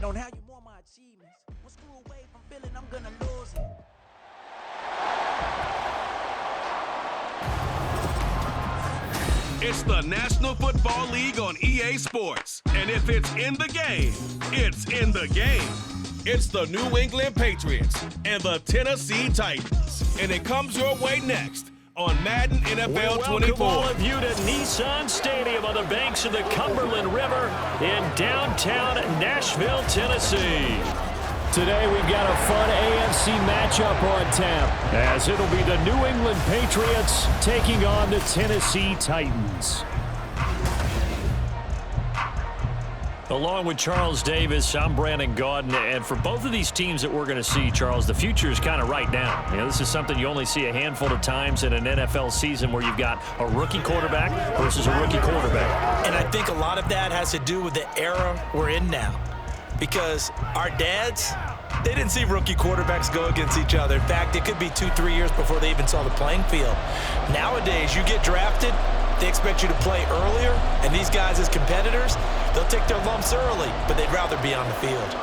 on how you want my achievements. One screw away from feeling I'm gonna lose it. It's the National Football League on EA Sports. And if it's in the game, it's in the game. It's the New England Patriots and the Tennessee Titans. And it comes your way next on Madden NFL 24. Welcome all of you to Nissan Stadium on the banks of the Cumberland River in downtown Nashville, Tennessee. Today we've got a fun AFC matchup on tap, as it'll be the New England Patriots taking on the Tennessee Titans. Along with Charles Davis, I'm Brandon Gaudin, and for both of these teams that we're going to see, Charles, the future is kind of right now. You know, this is something you only see a handful of times in an NFL season where you've got a rookie quarterback versus a rookie quarterback. And I think a lot of that has to do with the era we're in now. Because our dads, they didn't see rookie quarterbacks go against each other. In fact, it could be 2-3 years before they even saw the playing field. Nowadays, you get drafted, they expect you to play earlier, and these guys as competitors, they'll take their lumps early, but they'd rather be on the field.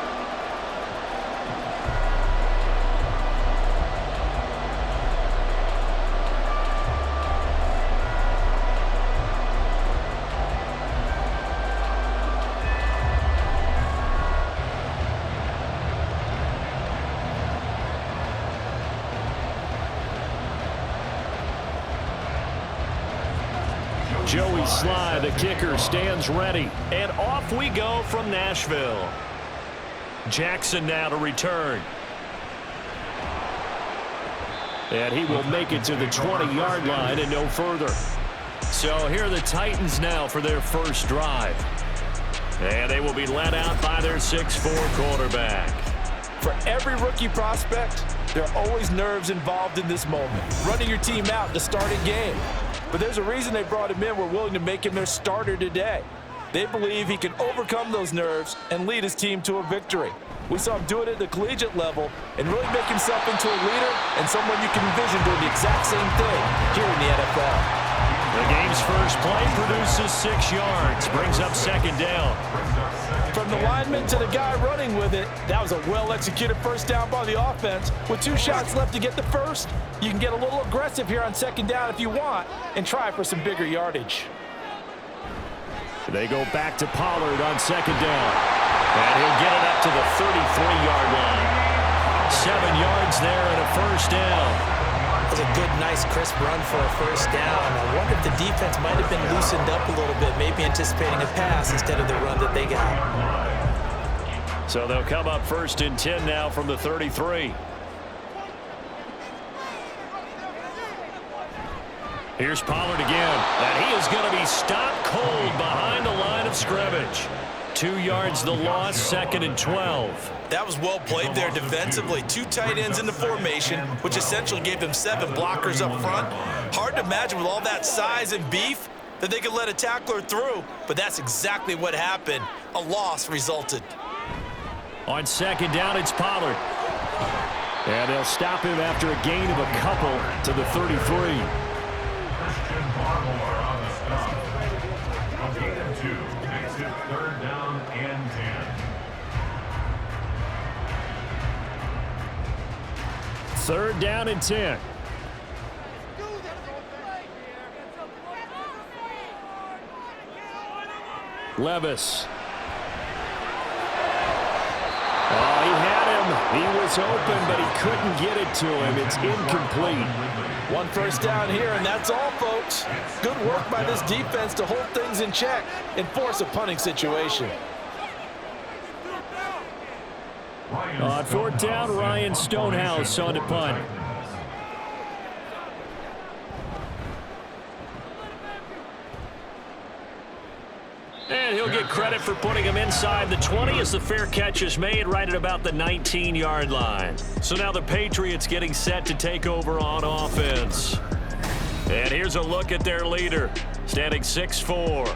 Joey Sly, the kicker, stands ready. And off we go from Nashville. Jackson now to return. And he will make it to the 20-yard line and no further. So here are the Titans now for their first drive. And they will be led out by their 6'4 quarterback. For every rookie prospect, there are always nerves involved in this moment. Running your team out to start a game. But there's a reason they brought him in. We're willing to make him their starter today. They believe he can overcome those nerves and lead his team to a victory. We saw him do it at the collegiate level and really make himself into a leader and someone you can envision doing the exact same thing here in the NFL. The game's first play produces 6 yards, brings up second down. From the lineman to the guy running with it, that was a well-executed first down by the offense. With 2 shots left to get the first, you can get a little aggressive here on second down if you want and try for some bigger yardage. They go back to Pollard on second down. And he'll get it up to the 33-yard line. 7 yards there and a first down. That was a good, nice, crisp run for a first down. I wonder if the defense might have been loosened up a little bit, maybe anticipating a pass instead of the run that they got. So they'll come up first and 10 now from the 33. Here's Pollard again, and he is going to be stopped cold behind the line of scrimmage. 2 yards the loss, second and 12. That was well played there defensively. 2 tight ends in the formation, which essentially gave them 7 blockers up front. Hard to imagine with all that size and beef that they could let a tackler through, but that's exactly what happened. A loss resulted. On second down, it's Pollard. And they'll stop him after a gain of a couple to the 33. Third down and 10. Levis. Oh, he had him. He was open, but he couldn't get it to him. It's incomplete. 1 first down here, and that's all, folks. Good work by this defense to hold things in check and force a punting situation. On fourth down, Ryan Stonehouse on to punt. And he'll get credit for putting him inside the 20 as the fair catch is made right at about the 19-yard line. So now the Patriots getting set to take over on offense. And here's a look at their leader, standing 6'4".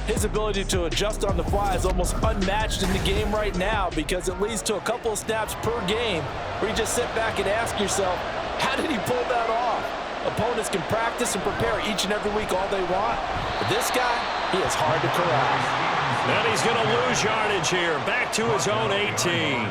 His ability to adjust on the fly is almost unmatched in the game right now because it leads to a couple of snaps per game where you just sit back and ask yourself, how did he pull that off? Opponents can practice and prepare each and every week all they want, but this guy, he is hard to corral. And he's going to lose yardage here. Back to his own 18.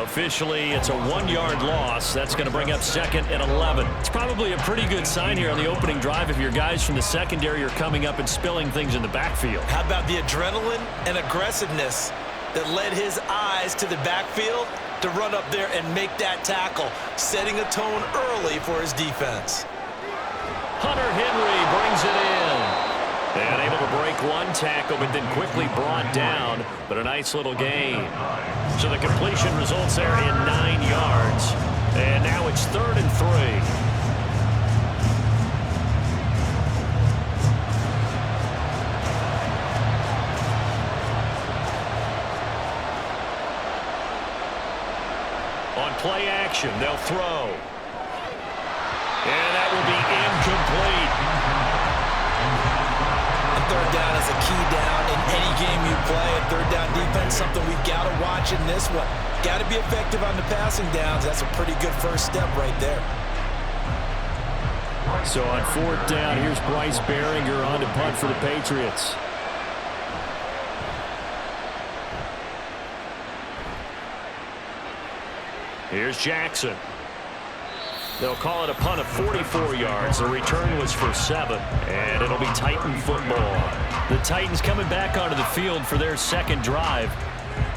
Officially, it's a 1-yard loss. That's going to bring up 2nd and 11. It's probably a pretty good sign here on the opening drive if your guys from the secondary are coming up and spilling things in the backfield. How about the adrenaline and aggressiveness that led his eyes to the backfield to run up there and make that tackle, setting a tone early for his defense. Hunter Henry brings it in. And able to break one tackle, but then quickly brought down. But a nice little gain. So the completion results there in 9 yards. And now it's 3rd and 3. On play action, they'll throw. And that will be incomplete. Third down is a key down in any game you play. And third down defense, something we've got to watch in this one. Got to be effective on the passing downs. That's a pretty good first step right there. So on 4th down, here's Bryce Behringer on to punt for the Patriots. Here's Jackson. They'll call it a punt of 44 yards. The return was for 7, and it'll be Titan football. The Titans coming back onto the field for their 2nd drive.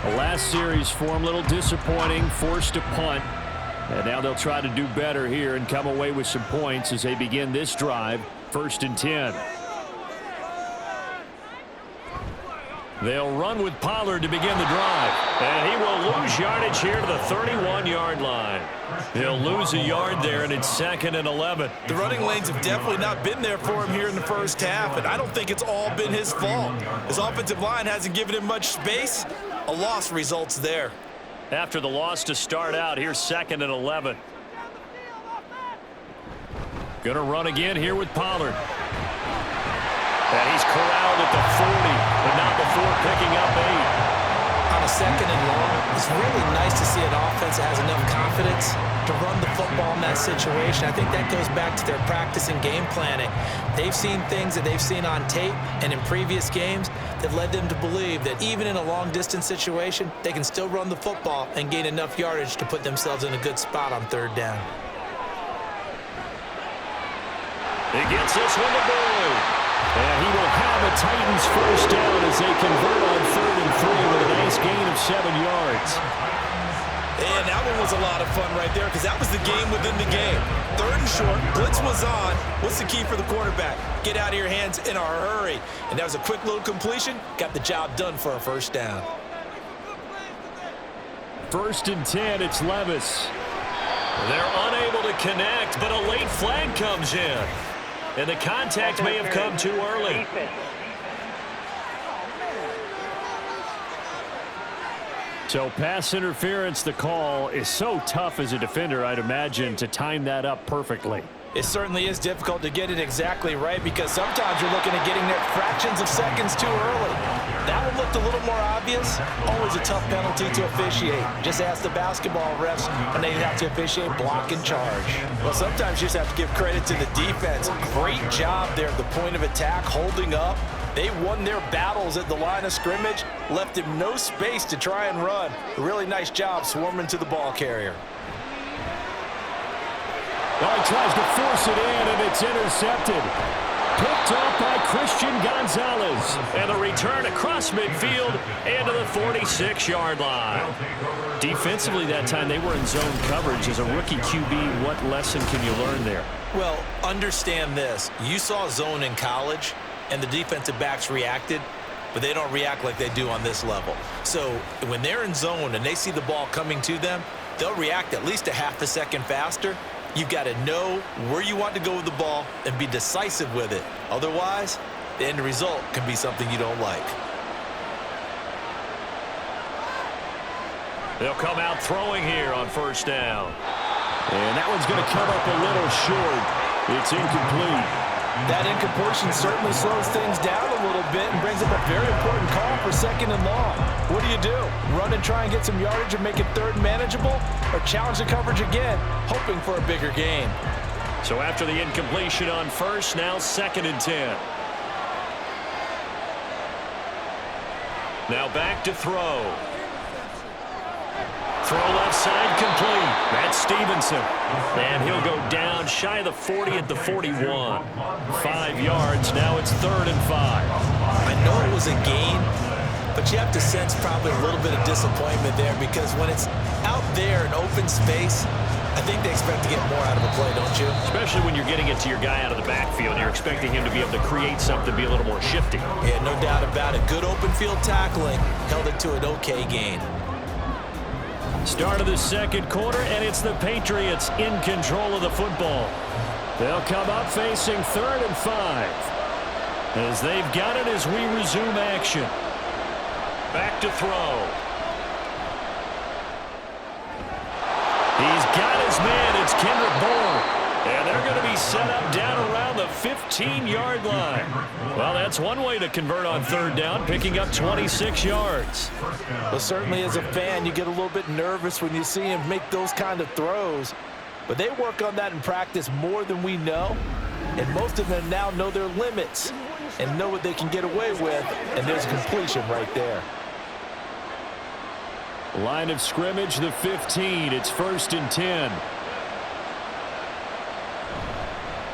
The last series form a little disappointing, forced to punt. And now they'll try to do better here and come away with some points as they begin this drive, 1st and 10. They'll run with Pollard to begin the drive. And he will lose yardage here to the 31-yard line. He'll lose a yard there, and it's 2nd and 11. The running lanes have definitely not been there for him here in the first half, and I don't think it's all been his fault. His offensive line hasn't given him much space. A loss results there. After the loss to start out, here's 2nd and 11. Going to run again here with Pollard. And he's corralled at the 40, but not before picking up 8. On a 2nd and long, it's really nice to see an offense that has enough confidence to run the football in that situation. I think that goes back to their practice and game planning. They've seen things that they've seen on tape and in previous games that led them to believe that even in a long-distance situation, they can still run the football and gain enough yardage to put themselves in a good spot on 3rd down. He gets this one to Boyd. And he will have a Titans first down as they convert on 3rd and 3 with a nice gain of 7 yards. And that one was a lot of fun right there because that was the game within the game. 3rd and short, blitz was on. What's the key for the quarterback? Get out of your hands in a hurry. And that was a quick little completion. Got the job done for a first down. 1st and 10, it's Levis. They're unable to connect, but a late flag comes in. And the contact may have come too early. So pass interference, the call is so tough as a defender, I'd imagine, to time that up perfectly. It certainly is difficult to get it exactly right because sometimes you're looking at getting there fractions of seconds too early. That one looked a little more obvious. Always a tough penalty to officiate. Just ask the basketball refs when they have to officiate block and charge. Well, sometimes you just have to give credit to the defense. Great job there at the point of attack, holding up. They won their battles at the line of scrimmage, left him no space to try and run. A really nice job swarming to the ball carrier. Well, he tries to force it in, and it's intercepted. Picked up by Christian Gonzalez. And the return across midfield and to the 46-yard line. Defensively that time, they were in zone coverage. As a rookie QB, what lesson can you learn there? Well, understand this. You saw zone in college, and the defensive backs reacted, but they don't react like they do on this level. So when they're in zone and they see the ball coming to them, they'll react at least a half a second faster. You've got to know where you want to go with the ball and be decisive with it. Otherwise, the end result can be something you don't like. They'll come out throwing here on 1st down. And that one's going to come up a little short. It's incomplete. That incompletion certainly slows things down a little bit and brings up a very important call for 2nd and long. What do? Run and try and get some yardage and make it 3rd manageable, or challenge the coverage again, hoping for a bigger gain? So after the incompletion on 1st, now 2nd and 10. Now back to throw. Throw left side complete. That's Stevenson. And he'll go down shy of the 40 at the 41. 5 yards. Now it's 3rd and 5. I know it was a gain, but you have to sense probably a little bit of disappointment there because when it's out there in open space, I think they expect to get more out of a play, don't you? Especially when you're getting it to your guy out of the backfield. You're expecting him to be able to create something, be a little more shifty. Yeah, no doubt about it. Good open field tackling held it to an okay gain. Start of the second quarter, and it's the Patriots in control of the football. They'll come up facing 3rd and 5. As they've got it as we resume action. Back to throw. He's got his man. It's Kendrick Bourne. And they're going to be set up down around the 15-yard line. Well, that's one way to convert on 3rd down, picking up 26 yards. Well, certainly as a fan, you get a little bit nervous when you see him make those kind of throws. But they work on that in practice more than we know. And most of them now know their limits and know what they can get away with. And there's completion right there. Line of scrimmage, the 15. It's 1st and 10.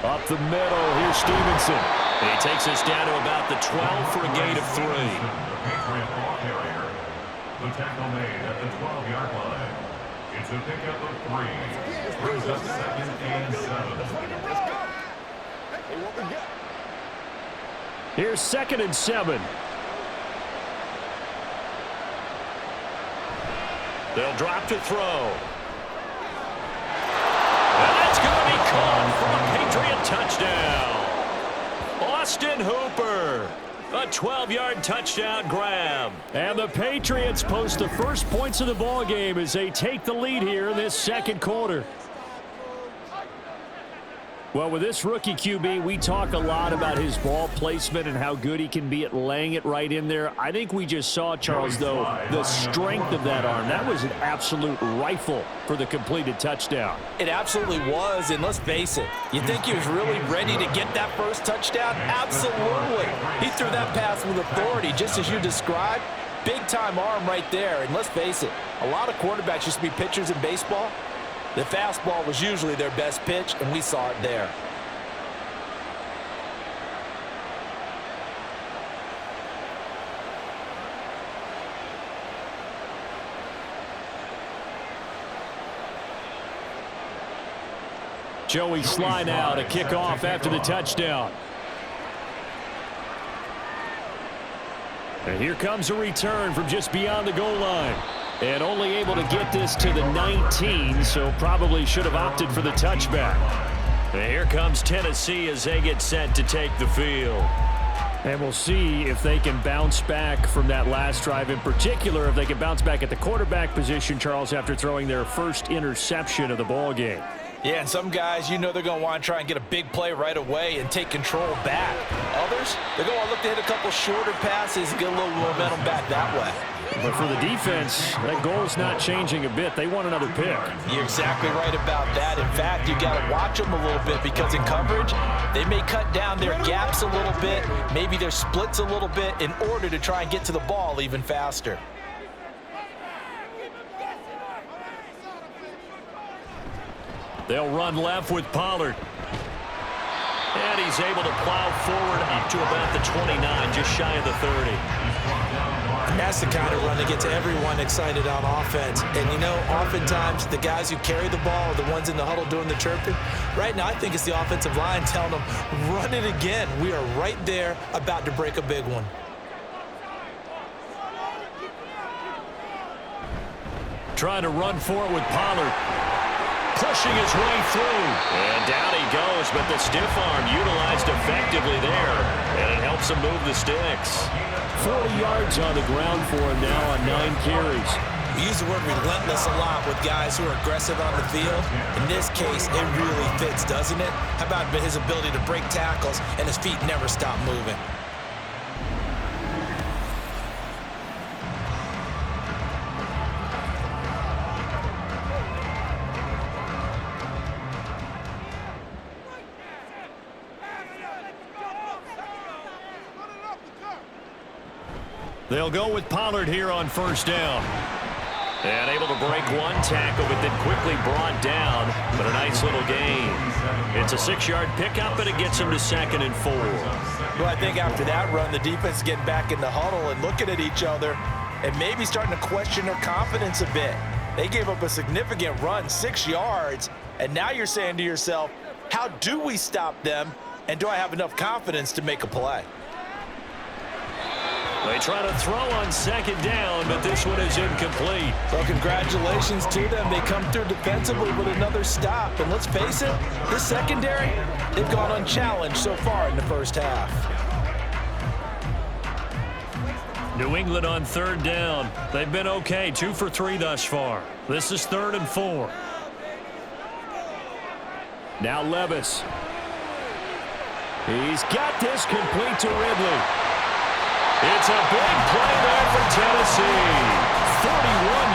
Up the middle, here's Stevenson. He takes us down to about the 12 for a gain of 3. The tackle made at the 12-yard line. It's a pickup of 3. Brings up 2nd and 7. Here's 2nd and 7. They'll drop to throw. And that's going to be caught for a Patriot touchdown. Austin Hooper. A 12-yard touchdown grab. And the Patriots post the first points of the ball game as they take the lead here in this second quarter. Well, with this rookie QB, we talk a lot about his ball placement and how good he can be at laying it right in there. I think we just saw, Charles, though, the strength of that arm. That was an absolute rifle for the completed touchdown. It absolutely was, and let's face it, you think he was really ready to get that first touchdown? Absolutely. He threw that pass with authority, just as you described. Big-time arm right there, and let's face it, a lot of quarterbacks used to be pitchers in baseball. The fastball was usually their best pitch, and we saw it there. Joey Sly now to kick off after the touchdown. And here comes a return from just beyond the goal line. And only able to get this to the 19, so probably should have opted for the touchback. And here comes Tennessee as they get set to take the field. And we'll see if they can bounce back from that last drive. In particular, if they can bounce back at the quarterback position, Charles, after throwing their first interception of the ball game. Yeah, and some guys, you know they're going to want to try and get a big play right away and take control back. Others, they're going to look to hit a couple shorter passes and get a little momentum back that way. But for the defense, that goal's not changing a bit. They want another pick. You're exactly right about that. In fact, you got to watch them a little bit because in coverage, they may cut down their gaps a little bit, maybe their splits a little bit in order to try and get to the ball even faster. They'll run left with Pollard. And he's able to plow forward up to about the 29, just shy of the 30. That's the kind of run that gets everyone excited on offense. And, you know, oftentimes the guys who carry the ball are the ones in the huddle doing the chirping. Right now, I think it's the offensive line telling them, run it again. We are right there about to break a big one. Trying to run for it with Pollard. Pushing his way through. And down he goes, but the stiff arm utilized effectively there. And it helps him move the sticks. 40 yards on the ground for him now on 9 carries. We use the word relentless a lot with guys who are aggressive on the field. In this case, it really fits, doesn't it? How about his ability to break tackles and his feet never stop moving? They'll go with Pollard here on first down. And able to break one tackle, but then quickly brought down. But a nice little gain. It's a 6-yard pickup, and it gets him to 2nd and 4. Well, I think after that run, the defense is getting back in the huddle and looking at each other and maybe starting to question their confidence a bit. They gave up a significant run, 6 yards, and now you're saying to yourself, how do we stop them, and do I have enough confidence to make a play? They try to throw on 2nd down, but this one is incomplete. Well, congratulations to them. They come through defensively with another stop. And let's face it, this secondary, they've gone unchallenged so far in the first half. New England on 3rd down. They've been okay, 2 for 3 thus far. This is 3rd and 4. Now Levis. He's got this complete to Ridley. It's a big play there for Tennessee. 41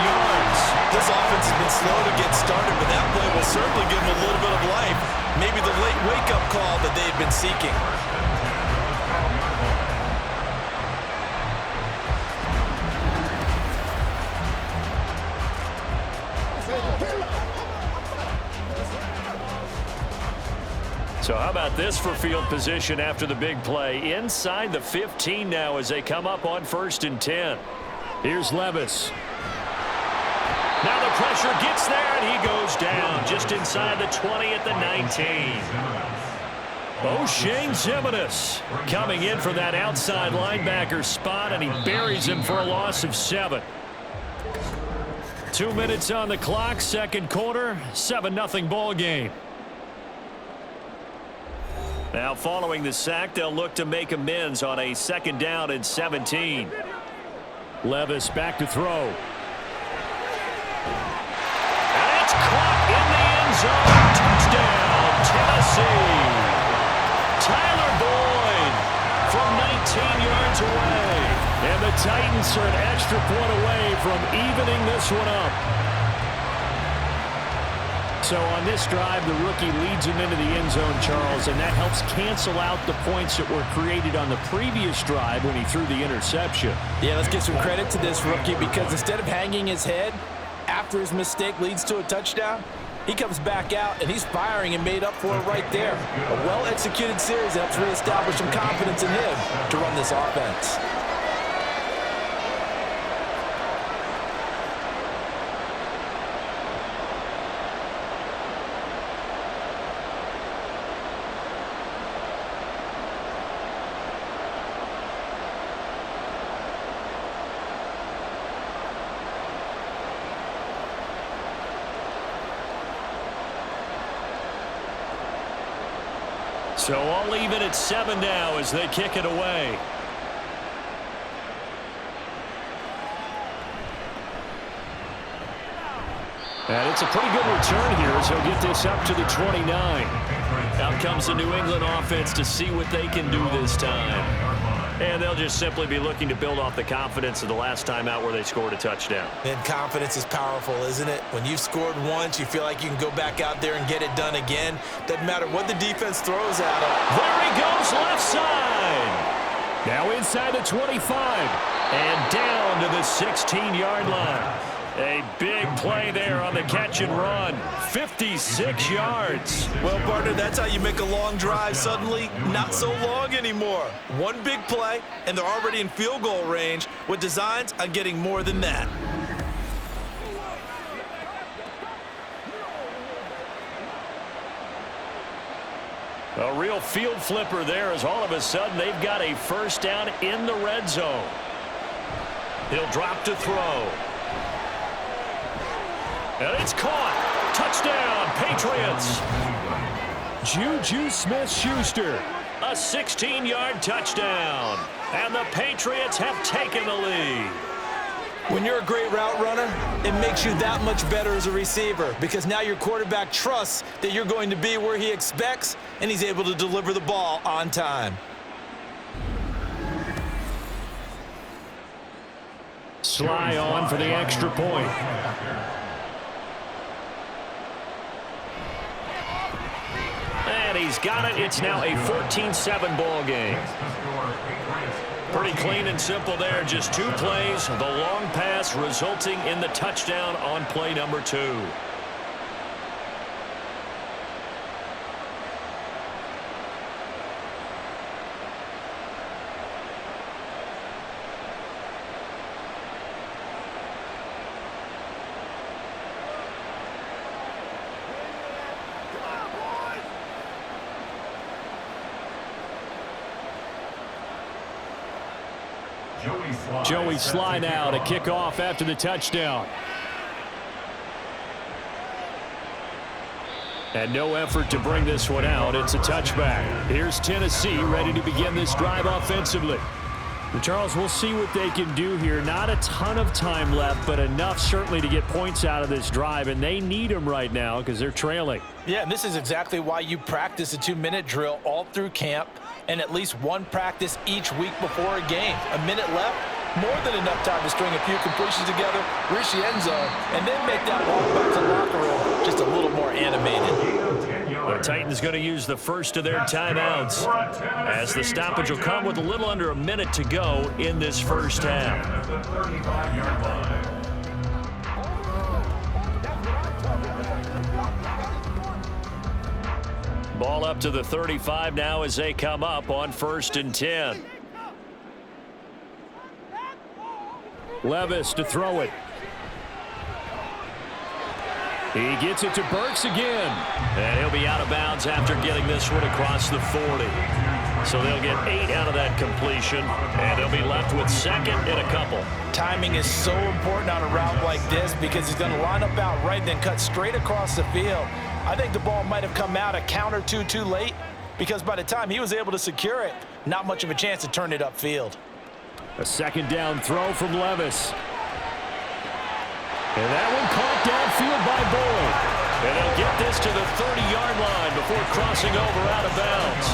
yards. This offense has been slow to get started, but that play will certainly give them a little bit of life. Maybe the late wake-up call that they've been seeking. So how about this for field position after the big play? Inside the 15 now as they come up on 1st and 10. Here's Levis. Now the pressure gets there, and he goes down just inside the 20 at the 19. O'Shane Zimenez coming in for that outside linebacker spot, and he buries him for a loss of 7. 2 minutes on the clock, 2nd quarter, 7-0 ball game. Now following the sack, they'll look to make amends on a 2nd down and 17. Levis back to throw. And it's caught in the end zone. Touchdown, Tennessee. Tyler Boyd from 19 yards away. And the Titans are an extra point away from evening this one up. So on this drive, the rookie leads him into the end zone, Charles, and that helps cancel out the points that were created on the previous drive when he threw the interception. Yeah, let's give some credit to this rookie, because instead of hanging his head after his mistake leads to a touchdown, he comes back out and he's firing and made up for it right there. A well-executed series helps reestablish some confidence in him to run this offense. So all even at 7 now as they kick it away. And it's a pretty good return here as he'll get this up to the 29. Out comes the New England offense to see what they can do this time. And they'll just simply be looking to build off the confidence of the last time out where they scored a touchdown. And confidence is powerful, isn't it? When you've scored once, you feel like you can go back out there and get it done again. Doesn't matter what the defense throws at him. There he goes, left side. Now inside the 25 and down to the 16-yard line. A big play there on the catch and run. 56 yards. Well, partner, that's how you make a long drive suddenly not so long anymore. One big play, and they're already in field goal range with designs on getting more than that. A real field flipper there as all of a sudden they've got a first down in the red zone. He'll drop to throw. And it's caught. Touchdown, Patriots. Juju Smith-Schuster. A 16-yard touchdown. And the Patriots have taken the lead. When you're a great route runner, it makes you that much better as a receiver, because now your quarterback trusts that you're going to be where he expects, and he's able to deliver the ball on time. Sly on for the extra point. And he's got it. It's now a 14-7 ball game. Pretty clean and simple there. Just 2 plays. The long pass resulting in the touchdown on play number 2. Joey Sly now to kick off after the touchdown. And no effort to bring this one out. It's a touchback. Here's Tennessee ready to begin this drive offensively. Well, Charles, we'll see what they can do here. Not a ton of time left, but enough certainly to get points out of this drive, and they need them right now because they're trailing. Yeah, and this is exactly why you practice a 2-minute drill all through camp and at least one practice each week before a game. A minute left, more than enough time to string a few completions together, reach the end zone, and then make that walk back to the locker room just a little more animated. The Titans going to use the first of their timeouts as the stoppage will come with a little under a minute to go in this first half. Ball up to the 35 now as they come up on 1st and 10. Levis to throw it. He gets it to Burks again. And he'll be out of bounds after getting this one across the 40. So they'll get 8 out of that completion, and they'll be left with 2nd and a couple. Timing is so important on a route like this because he's going to line up out right, then cut straight across the field. I think the ball might have come out a count or two too late because by the time he was able to secure it, not much of a chance to turn it upfield. A 2nd down throw from Levis. And that one caught downfield by Boyd. And they'll get this to the 30-yard line before crossing over out of bounds.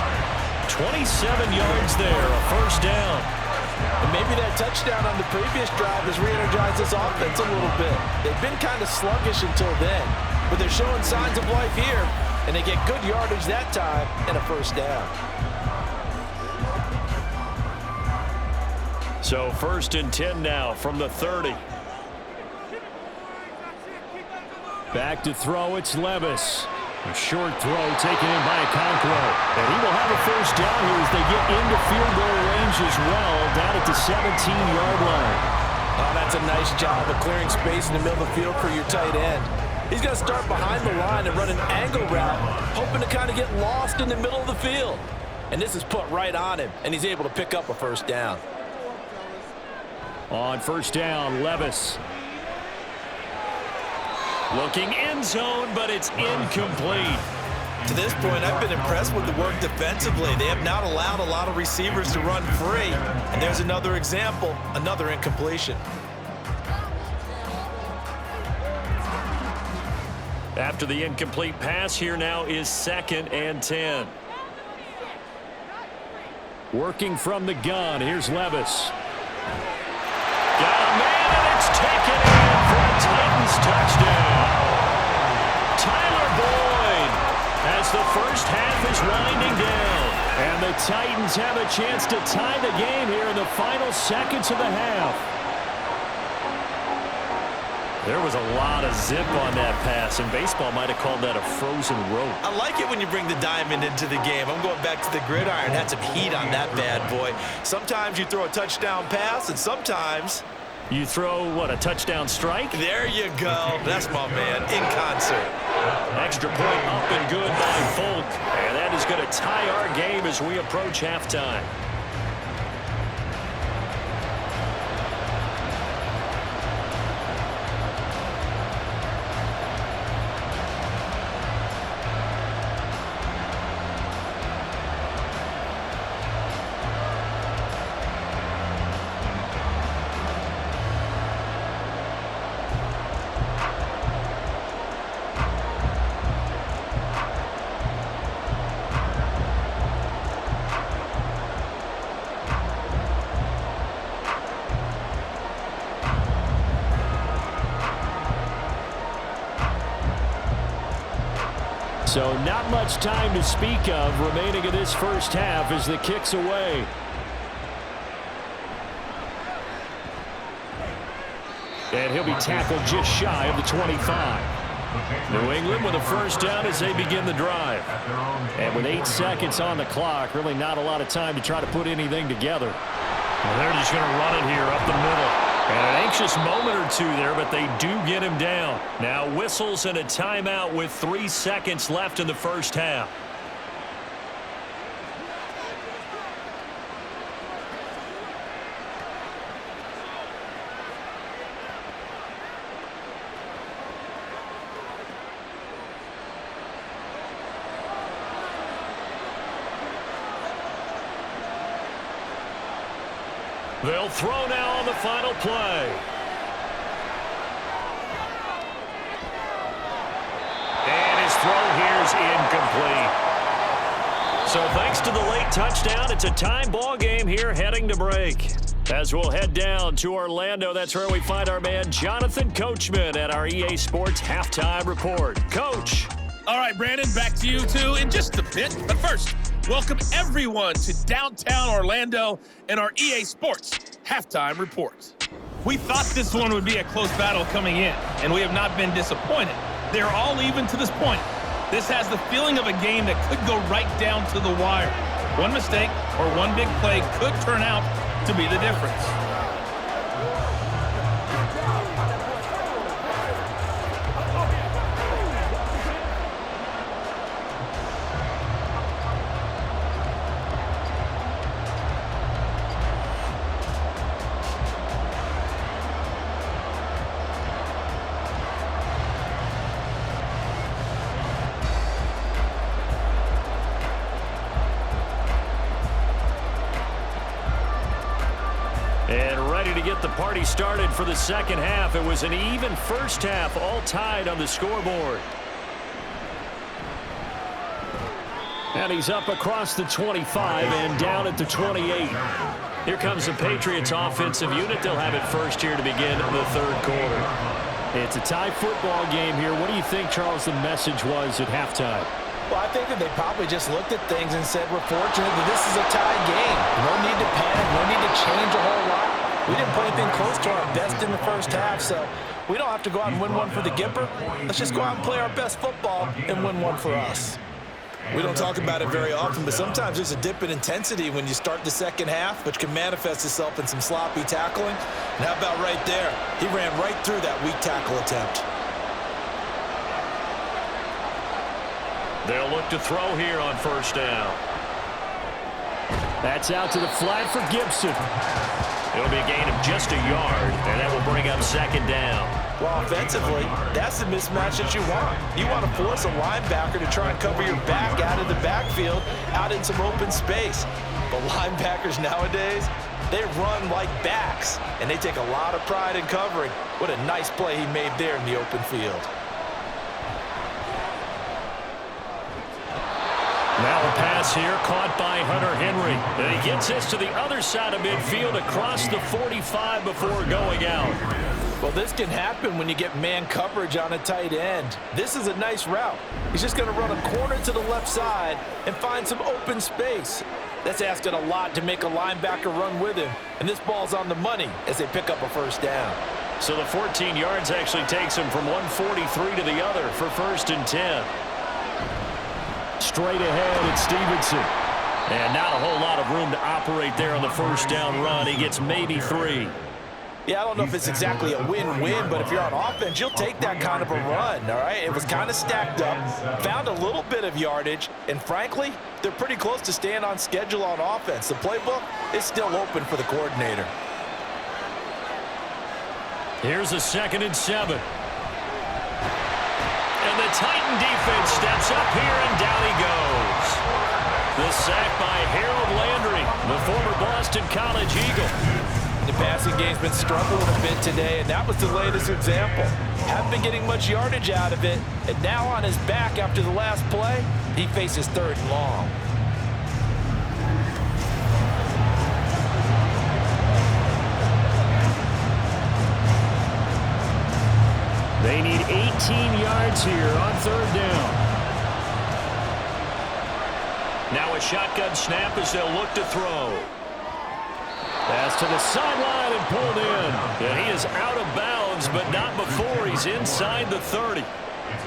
27 yards there, a 1st down. And maybe that touchdown on the previous drive has re-energized this offense a little bit. They've been kind of sluggish until then, but they're showing signs of life here, and they get good yardage that time and a 1st down. So 1st and 10 now from the 30. Back to throw, it's Levis. A short throw taken in by Okonkwo. And he will have a 1st down here as they get into field goal range as well, down at the 17-yard line. Oh, that's a nice job of clearing space in the middle of the field for your tight end. He's going to start behind the line and run an angle route, hoping to kind of get lost in the middle of the field. And this is put right on him, and he's able to pick up a 1st down. On 1st down, Levis. Looking end zone, but it's incomplete. To this point, I've been impressed with the work defensively. They have not allowed a lot of receivers to run free. And there's another example, another incompletion. After the incomplete pass, here now is 2nd and 10. Working from the gun, here's Levis. Got a man, and it's taken in for a Titans touchdown. Tyler Boyd as the first half is winding down. And the Titans have a chance to tie the game here in the final seconds of the half. There was a lot of zip on that pass, and baseball might have called that a frozen rope. I like it when you bring the diamond into the game. I'm going back to the gridiron. Had some heat on that bad boy. Sometimes you throw a touchdown pass, and sometimes you throw, what, a touchdown strike? There you go. That's my man, in concert. Extra point up and good by Folk. And that is going to tie our game as we approach halftime. So not much time to speak of remaining in this first half as the kick's away. And he'll be tackled just shy of the 25. New England with a first down as they begin the drive. And with 8 seconds on the clock, really not a lot of time to try to put anything together. Well, they're just going to run it here up the middle. And an anxious moment or two there, but they do get him down. Now whistles and a timeout with 3 seconds left in the first half. They'll throw now on the final play. And his throw here is incomplete. So thanks to the late touchdown, it's a time ball game here heading to break. As we'll head down to Orlando, that's where we find our man Jonathan Coachman at our EA Sports Halftime Report. Coach. All right, Brandon, back to you two in just a bit. But first, welcome everyone to downtown Orlando and our EA Sports Halftime Report. We thought this one would be a close battle coming in, and we have not been disappointed. They're all even to this point. This has the feeling of a game that could go right down to the wire. One mistake or one big play could turn out to be the difference. Get the party started for the second half. It was an even first half, all tied on the scoreboard. And he's up across the 25 and down at the 28. Here comes the Patriots offensive unit. They'll have it first here to begin the third quarter. It's a tie football game here. What do you think, Charles, the message was at halftime? Well, I think that they probably just looked at things and said, we're fortunate that this is a tie game. No need to panic, no need to change a whole lot. We didn't play anything close to our best in the first half, so we don't have to go out and win one for the Gipper. Let's just go out and play our best football and win one for us. We don't talk about it very often, but sometimes there's a dip in intensity when you start the second half, which can manifest itself in some sloppy tackling. And how about right there? He ran right through that weak tackle attempt. They'll look to throw here on first down. That's out to the flat for Gibson. It'll be a gain of just a yard, and that will bring up second down. Well, offensively, that's the mismatch that you want. You want to force a linebacker to try and cover your back out of the backfield, out in some open space. But linebackers nowadays, they run like backs, and they take a lot of pride in covering. What a nice play he made there in the open field. Now a pass here caught by Hunter Henry. And he gets this to the other side of midfield across the 45 before going out. Well, this can happen when you get man coverage on a tight end. This is a nice route. He's just going to run a corner to the left side and find some open space. That's asking a lot to make a linebacker run with him. And this ball's on the money as they pick up a first down. So the 14 yards actually takes him from 143 to the other for 1st and 10. Straight ahead, it's Stevenson. And not a whole lot of room to operate there on the first down run. He gets maybe 3. Yeah, I don't know if it's exactly a win-win, but if you're on offense, you'll take that kind of a run, all right? It was kind of stacked up, found a little bit of yardage, and frankly, they're pretty close to staying on schedule on offense. The playbook is still open for the coordinator. Here's a 2nd and 7. And the Titan defense steps up here, and down he goes. The sack by Harold Landry, the former Boston College Eagle. The passing game's been struggling a bit today, and that was the latest example. Haven't been getting much yardage out of it, and now on his back after the last play, he faces 3rd and long. They need 18 yards here on 3rd down. Now a shotgun snap as they'll look to throw. Pass to the sideline and pulled in. And he is out of bounds zones, but not before he's inside the 30.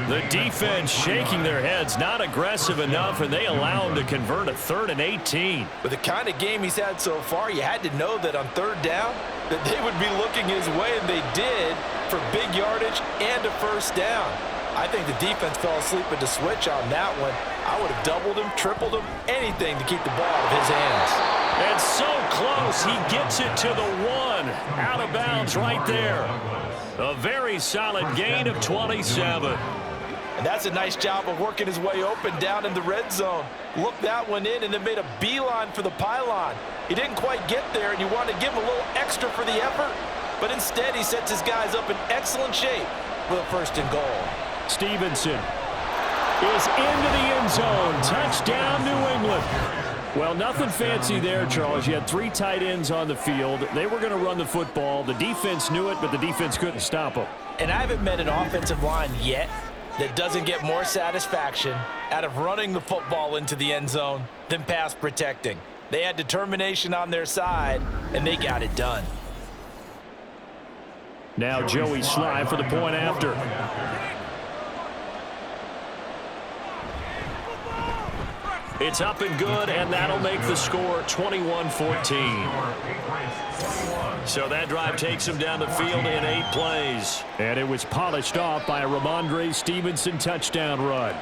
The defense shaking their heads, not aggressive enough, and they allow him to convert a 3rd and 18. With the kind of game he's had so far, you had to know that on 3rd down that they would be looking his way, and they did, for big yardage and a 1st down. I think the defense fell asleep at the switch on that one. I would have doubled him, tripled him, anything to keep the ball out of his hands. And so close, he gets it to the 1. Out of bounds right there. A very solid gain of 27. And that's a nice job of working his way open down in the red zone. Looked that one in and then made a beeline for the pylon. He didn't quite get there, and you wanted to give him a little extra for the effort, but instead he sets his guys up in excellent shape with a 1st and goal. Stevenson is into the end zone. Touchdown, New England. Well, nothing fancy there, Charles. You had 3 tight ends on the field. They were going to run the football. The defense knew it, but the defense couldn't stop them. And I haven't met an offensive line yet that doesn't get more satisfaction out of running the football into the end zone than pass protecting. They had determination on their side, and they got it done. Now Joey Sly for the point after. It's up and good, and that'll make the score 21-14. So that drive takes him down the field in 8 plays. And it was polished off by a Ramondre Stevenson touchdown run.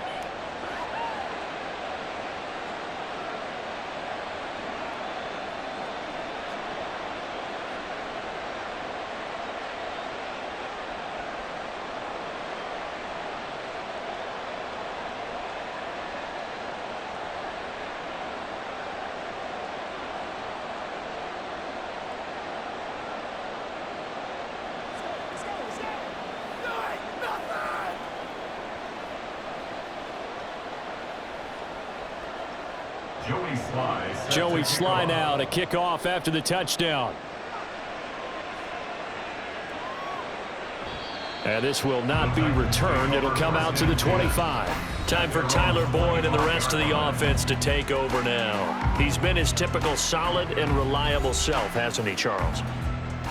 Joey Sly now to kick off after the touchdown. And this will not be returned. It'll come out to the 25. Time for Tyler Boyd and the rest of the offense to take over now. He's been his typical solid and reliable self, hasn't he, Charles?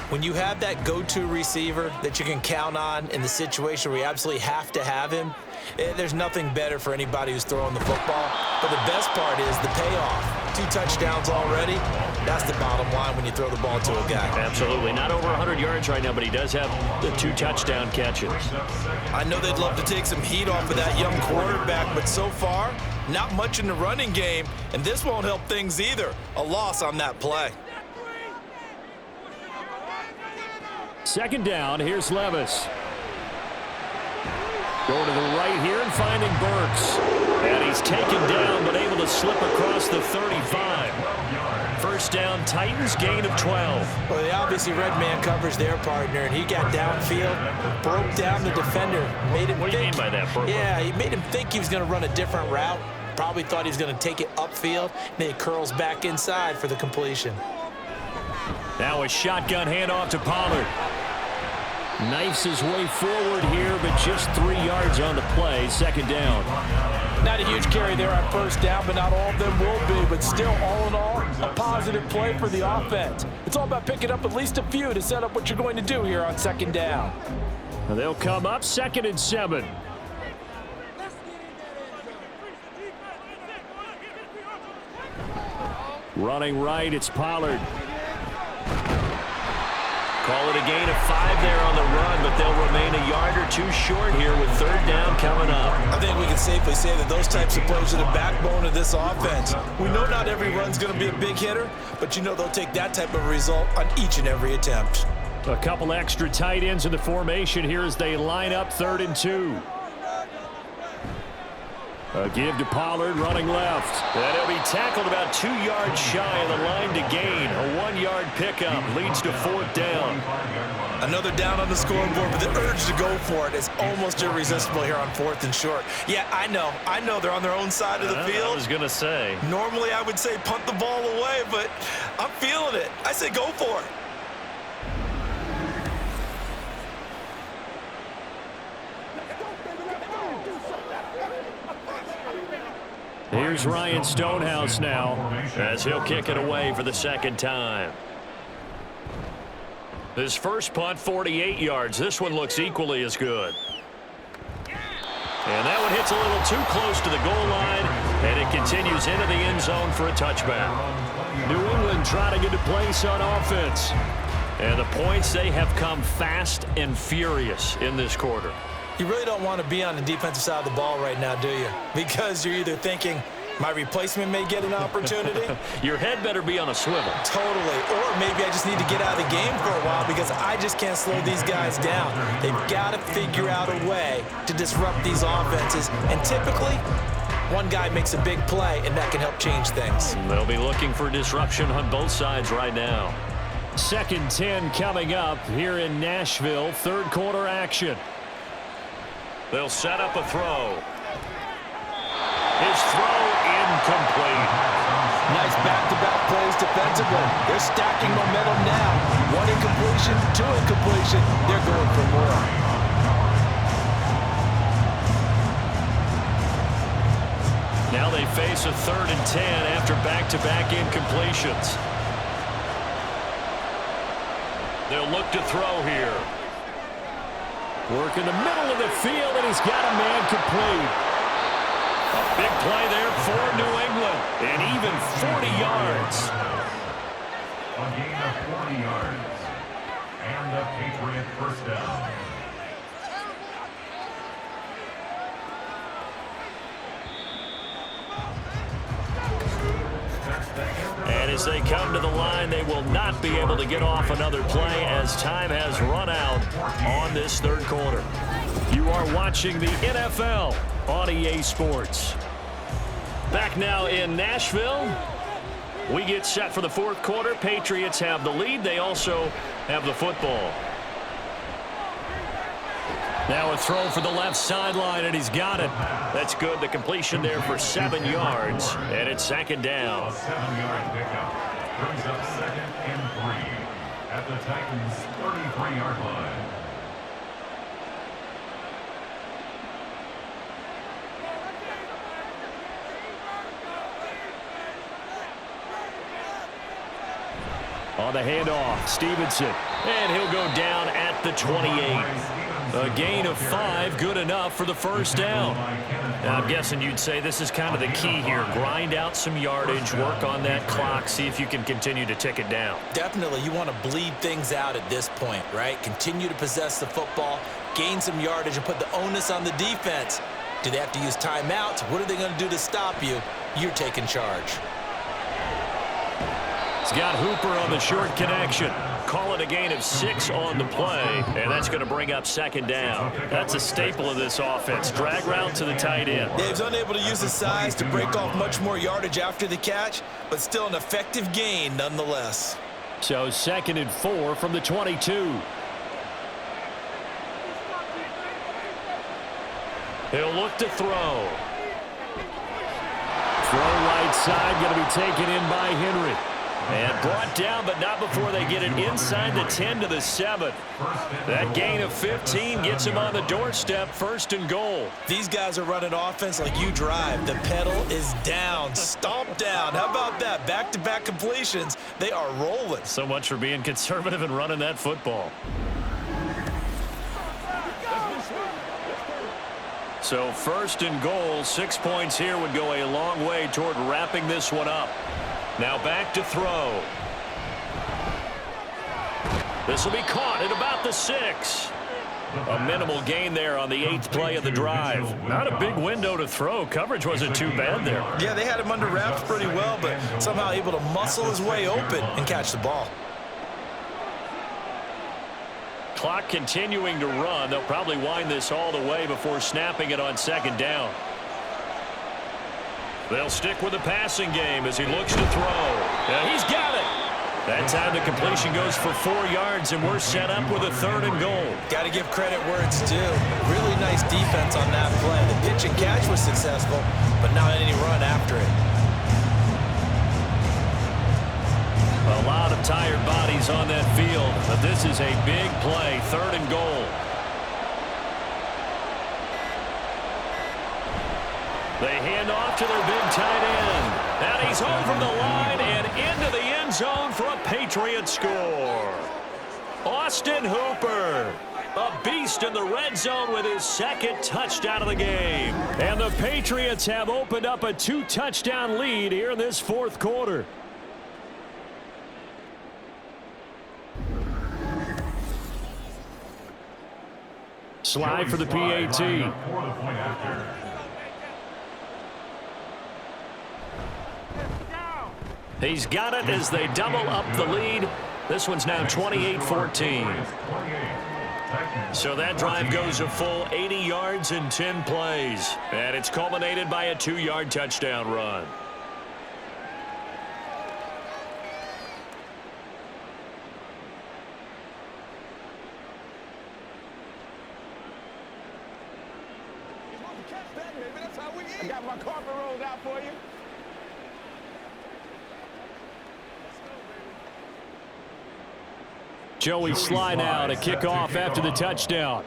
When you have that go-to receiver that you can count on in the situation where you absolutely have to have him, there's nothing better for anybody who's throwing the football. But the best part is the payoff. 2 touchdowns already. That's the bottom line when you throw the ball to a guy. Absolutely. Not over 100 yards right now, but he does have the 2 touchdown catches. I know they'd love to take some heat off of that young quarterback, but so far, not much in the running game, and this won't help things either. A loss on that play. 2nd down, here's Levis. Going to the right here and finding Burks. And he's taken down but able to slip across the 35. 1st down, Titans, gain of 12. Well, they obviously red man covers their partner, and he got downfield, broke down the defender, made him What do you mean by that, Burks? Yeah, he made him think he was going to run a different route. Probably thought he was going to take it upfield, and then he curls back inside for the completion. Now a shotgun handoff to Pollard. Knifes his way forward here, but just 3 yards on the play. 2nd down. Not a huge carry there on 1st down, but not all of them will be. But still, all in all, a positive play for the offense. It's all about picking up at least a few to set up what you're going to do here on 2nd down. Now they'll come up 2nd and 7. Running right, it's Pollard. Call it a gain of 5 there on the run, but they'll remain a yard or 2 short here with 3rd down coming up. I think we can safely say that those types of plays are the backbone of this offense. We know not every run's going to be a big hitter, but you know they'll take that type of result on each and every attempt. A couple extra tight ends in the formation here as they line up 3rd and 2. A give to Pollard, running left. And he'll be tackled about 2 yards shy of the line to gain. A 1-yard pickup leads to 4th down. Another down on the scoreboard, but the urge to go for it is almost irresistible here on 4th and short. Yeah, I know they're on their own side of the field. I was going to say. Normally I would say punt the ball away, but I'm feeling it. I say go for it. Here's Ryan Stonehouse now as he'll kick it away for the 2nd time. His first punt, 48 yards. This one looks equally as good. And that one hits a little too close to the goal line, and it continues into the end zone for a touchback. New England trying to get to place on offense. And the points, they have come fast and furious in this quarter. You really don't want to be on the defensive side of the ball right now, do you? Because you're either thinking, my replacement may get an opportunity. Your head better be on a swivel. Totally. Or maybe I just need to get out of the game for a while because I just can't slow these guys down. They've got to figure out a way to disrupt these offenses. And typically, one guy makes a big play, and that can help change things. They'll be looking for disruption on both sides right now. 2nd and 10 coming up here in Nashville. Third quarter action. They'll set up a throw. His throw incomplete. Nice back-to-back plays defensively. They're stacking momentum now. 1 incompletion, 2 incompletion. They're going for more. Now they face a 3rd and 10 after back-to-back incompletions. They'll look to throw here. Work in the middle of the field, and he's got a man complete. A big play there for New England, and even 40 yards. A gain of 40 yards. And a Patriot first down. And as they come to the line, they will not be able to get off another play as time has run out on this third quarter. You are watching the NFL on EA Sports. Back now in Nashville. We get set for the fourth quarter. Patriots have the lead. They also have the football. Now a throw for the left sideline, and he's got it. That's good. The completion there for 7 yards, and it's 2nd down. A 7-yard pickup brings up 2nd and 3 at the Titans' 33-yard line. On the handoff, Stevenson, and he'll go down at the 28. A gain of 5, good enough for the first down. Now, I'm guessing you'd say this is kind of the key here. Grind out some yardage, work on that clock, see if you can continue to tick it down. Definitely, you want to bleed things out at this point, right? Continue to possess the football, gain some yardage, and put the onus on the defense. Do they have to use timeouts? What are they going to do to stop you? You're taking charge. He's got Hooper on the short connection. Call it a gain of 6 on the play, and that's going to bring up 2nd down. That's a staple of this offense. Drag route to the tight end. Dave's unable to use his size to break off much more yardage after the catch, but still an effective gain nonetheless. So 2nd and 4 from the 22. He'll look to throw. Throw right side, going to be taken in by Henry. And brought down, but not before they get it inside the 10 to the 7. That gain of 15 gets him on the doorstep, 1st and goal. These guys are running offense like you drive. The pedal is down, stomp down. How about that? Back-to-back completions. They are rolling. So much for being conservative and running that football. So 1st and goal, 6 points here would go a long way toward wrapping this one up. Now back to throw. This will be caught at about the 6. A minimal gain there on the 8th play of the drive. Not a big window to throw. Coverage wasn't too bad there. Yeah, they had him under wraps pretty well, but somehow able to muscle his way open and catch the ball. Clock continuing to run. They'll probably wind this all the way before snapping it on 2nd down. They'll stick with the passing game as he looks to throw. And he's got it. That time the completion goes for 4 yards, and we're set up with a 3rd and goal. Got to give credit where it's due. Really nice defense on that play. The pitch and catch was successful, but not any run after it. A lot of tired bodies on that field, but this is a big play, 3rd and goal. They hand off to their big tight end. And he's home from the line and into the end zone for a Patriot score. Austin Hooper, a beast in the red zone with his second touchdown of the game. And the Patriots have opened up a 2-touchdown lead here in this fourth quarter. Slide for the PAT. He's got it as they double up the lead. This one's now 28-14. So that drive goes a full 80 yards in 10 plays. And it's culminated by a 2-yard touchdown run. I got my carpet rolled out for you. Joey Sly now to kick off after the touchdown.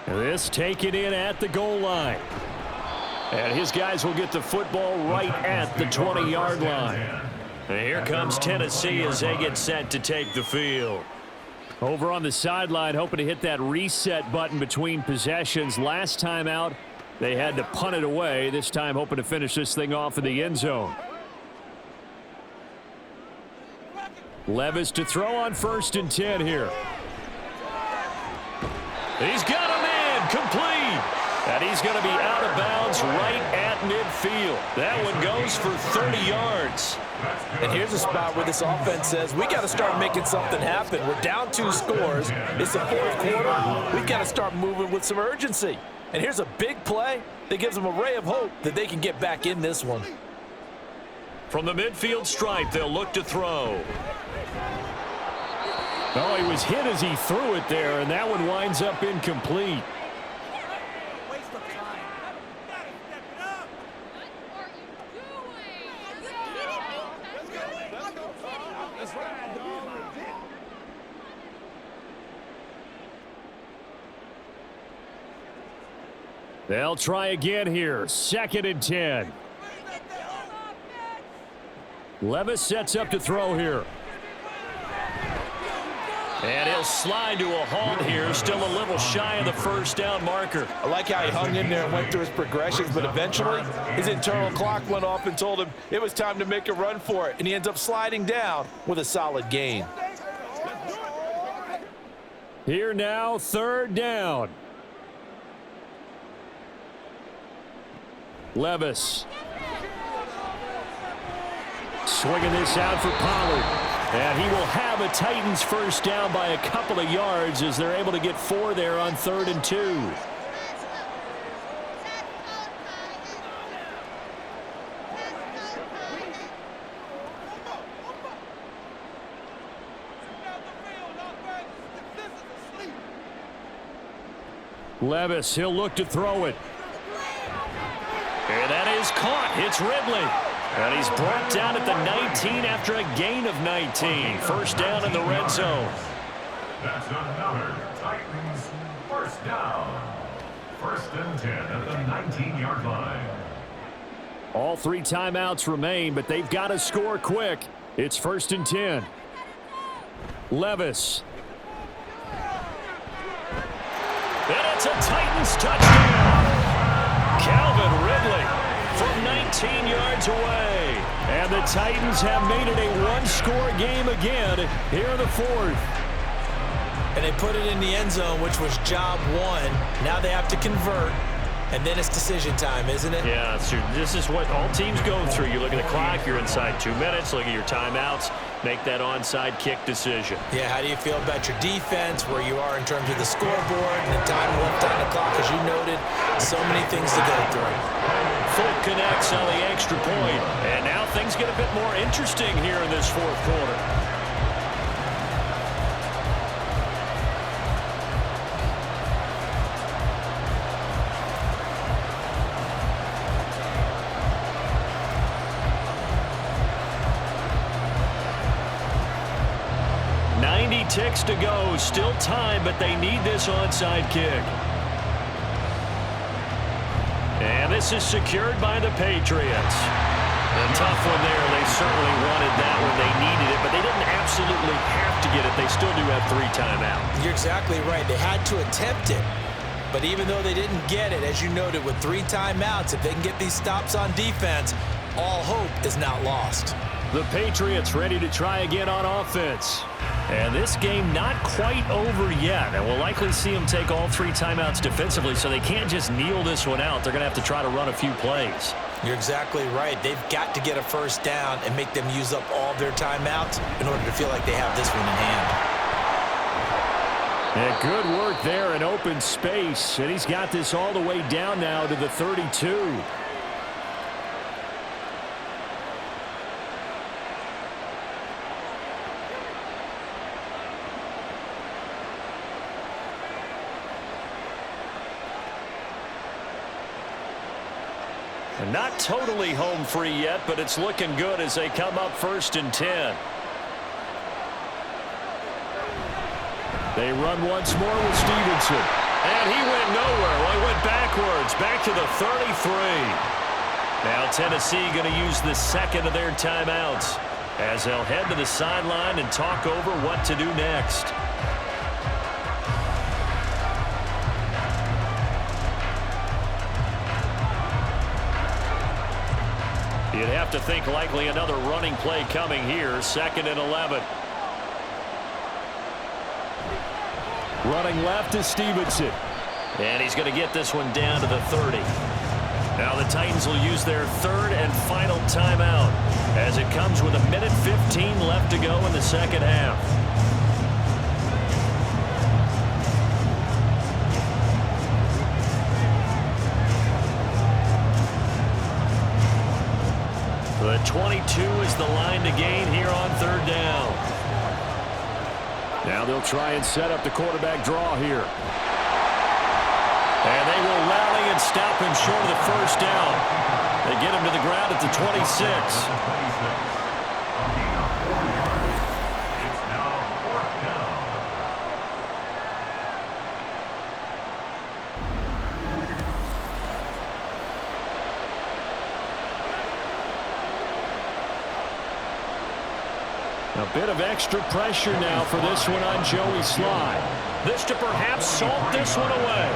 This taken in at the goal line. And his guys will get the football right at the 20-yard line. And here comes Tennessee as they get set to take the field. Over on the sideline, hoping to hit that reset button between possessions. Last time out, they had to punt it away. This time, hoping to finish this thing off in the end zone. Levis to throw on 1st and 10 here. He's got him in, complete. And he's going to be out of bounds right at midfield. That one goes for 30 yards. And here's a spot where this offense says, we got to start making something happen. We're down 2 scores. It's the fourth quarter. We've got to start moving with some urgency. And here's a big play that gives them a ray of hope that they can get back in this one. From the midfield stripe, they'll look to throw. Oh, he was hit as he threw it there, and that one winds up incomplete. They'll try again here. 2nd and 10. Levis sets up to throw here. And he'll slide to a halt here. Still a little shy of the first down marker. I like how he hung in there and went through his progressions, but eventually his internal clock went off and told him it was time to make a run for it. And he ends up sliding down with a solid gain. Here now, 3rd down. Levis. Swinging this out for Pollard. And he will have a Titans first down by a couple of yards as they're able to get 4 there on 3rd and 2. Levis, he'll look to throw it. And that is caught. It's Ridley. And he's brought down at the 19 after a gain of 19. First down in the red zone. That's another Titans first down. 1st and 10 at the 19-yard line. All 3 timeouts remain, but they've got to score quick. It's 1st and 10. Levis. And it's a Titans touchdown. Calvin Ridley from 19 yards away. And the Titans have made it a 1-score game again here in the 4th. And they put it in the end zone, which was job 1. Now they have to convert, and then it's decision time, isn't it? Yeah, so this is what all teams go through. You look at the clock, you're inside 2 minutes, look at your timeouts, make that onside kick decision. Yeah, how do you feel about your defense, where you are in terms of the scoreboard, and the time left on the clock? As you noted, so many things to go through. Folk connects on the extra point, and now things get a bit more interesting here in this 4th quarter. Ticks to go, still time, but they need this onside kick. And this is secured by the Patriots. A tough one there. They certainly wanted that when they needed it, but they didn't absolutely have to get it. They still do have 3 timeouts. You're exactly right. They had to attempt it. But even though they didn't get it, as you noted, with 3 timeouts, if they can get these stops on defense, all hope is not lost. The Patriots ready to try again on offense. And this game not quite over yet. And we'll likely see them take all 3 timeouts defensively, so they can't just kneel this one out. They're going to have to try to run a few plays. You're exactly right. They've got to get a first down and make them use up all of their timeouts in order to feel like they have this one in hand. And good work there in open space. And he's got this all the way down now to the 32. And not totally home free yet, but it's looking good as they come up 1st and 10. They run once more with Stevenson. And he went nowhere. Well, he went backwards, back to the 33. Now Tennessee going to use the second of their timeouts as they'll head to the sideline and talk over what to do next. You'd have to think likely another running play coming here. 2nd and 11. Running left is Stevenson. And he's going to get this one down to the 30. Now the Titans will use their 3rd and final timeout as it comes with 1:15 left to go in the second half. The 22 is the line to gain here on 3rd down. Now they'll try and set up the quarterback draw here. And they will rally and stop him short of the first down. They get him to the ground at the 26. A bit of extra pressure now for this one on Joey Sly. This to perhaps salt this one away.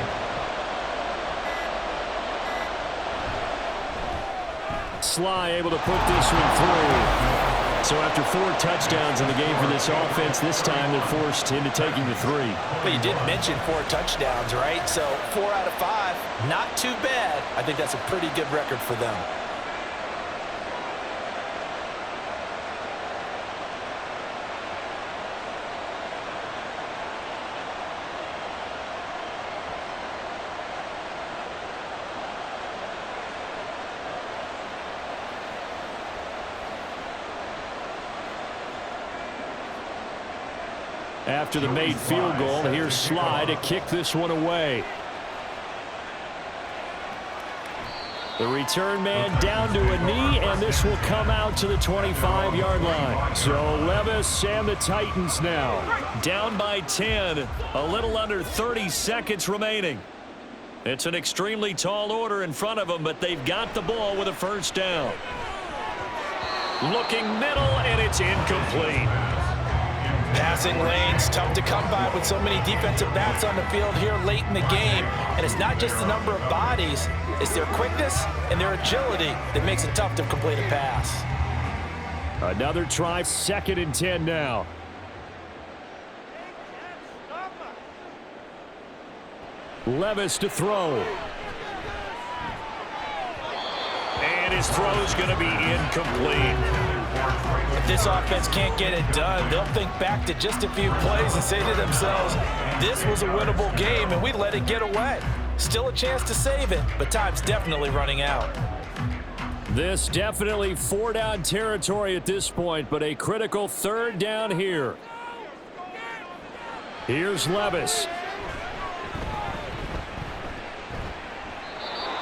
Sly able to put this one through. So after 4 touchdowns in the game for this offense, this time they're forced into taking the 3. But you did mention 4 touchdowns, right? So 4 out of 5, not too bad. I think that's a pretty good record for them. After the made field goal, here's Sly to kick this one away. The return man down to a knee, and this will come out to the 25-yard line. So Levis and the Titans now down by 10, a little under 30 seconds remaining. It's an extremely tall order in front of them, but they've got the ball with a first down. Looking middle, and it's incomplete. Passing lanes, tough to come by with so many defensive backs on the field here late in the game. And it's not just the number of bodies, it's their quickness and their agility that makes it tough to complete a pass. Another try, 2nd and 10 now. Levis to throw. And his throw's going to be incomplete. If this offense can't get it done, they'll think back to just a few plays and say to themselves, this was a winnable game and we let it get away. Still a chance to save it, but time's definitely running out. This definitely 4-down territory at this point, but a critical 3rd down here. Here's Levis.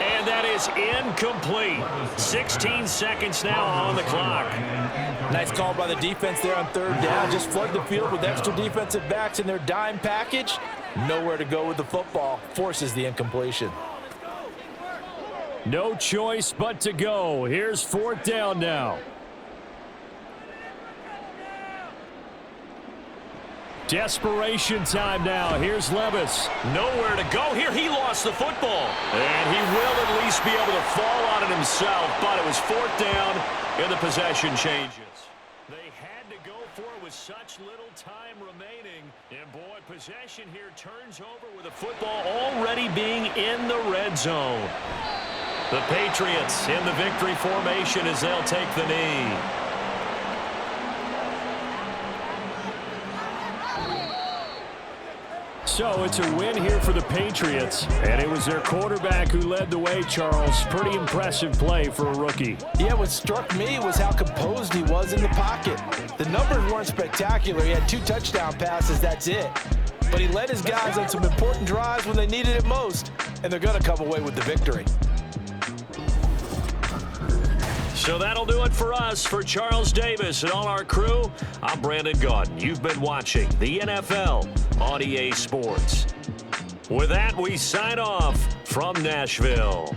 And that is incomplete. 16 seconds now on the clock. Nice call by the defense there on 3rd down. Just flood the field with extra defensive backs in their dime package. Nowhere to go with the football. Forces the incompletion. No choice but to go. Here's 4th down now. Desperation time now. Here's Levis. Nowhere to go here. He lost the football. And he will at least be able to fall on it himself, but it was 4th down and the possession changes. They had to go for it with such little time remaining. And boy, possession here turns over with the football already being in the red zone. The Patriots in the victory formation as they'll take the knee. So it's a win here for the Patriots, and it was their quarterback who led the way, Charles. Pretty impressive play for a rookie. Yeah, what struck me was how composed he was in the pocket. The numbers weren't spectacular. He had 2 touchdown passes, that's it. But he led his guys on some important drives when they needed it most, and they're going to come away with the victory. So that'll do it for us. For Charles Davis and all our crew, I'm Brandon Gaudin. You've been watching the NFL on EA Sports. With that, we sign off from Nashville.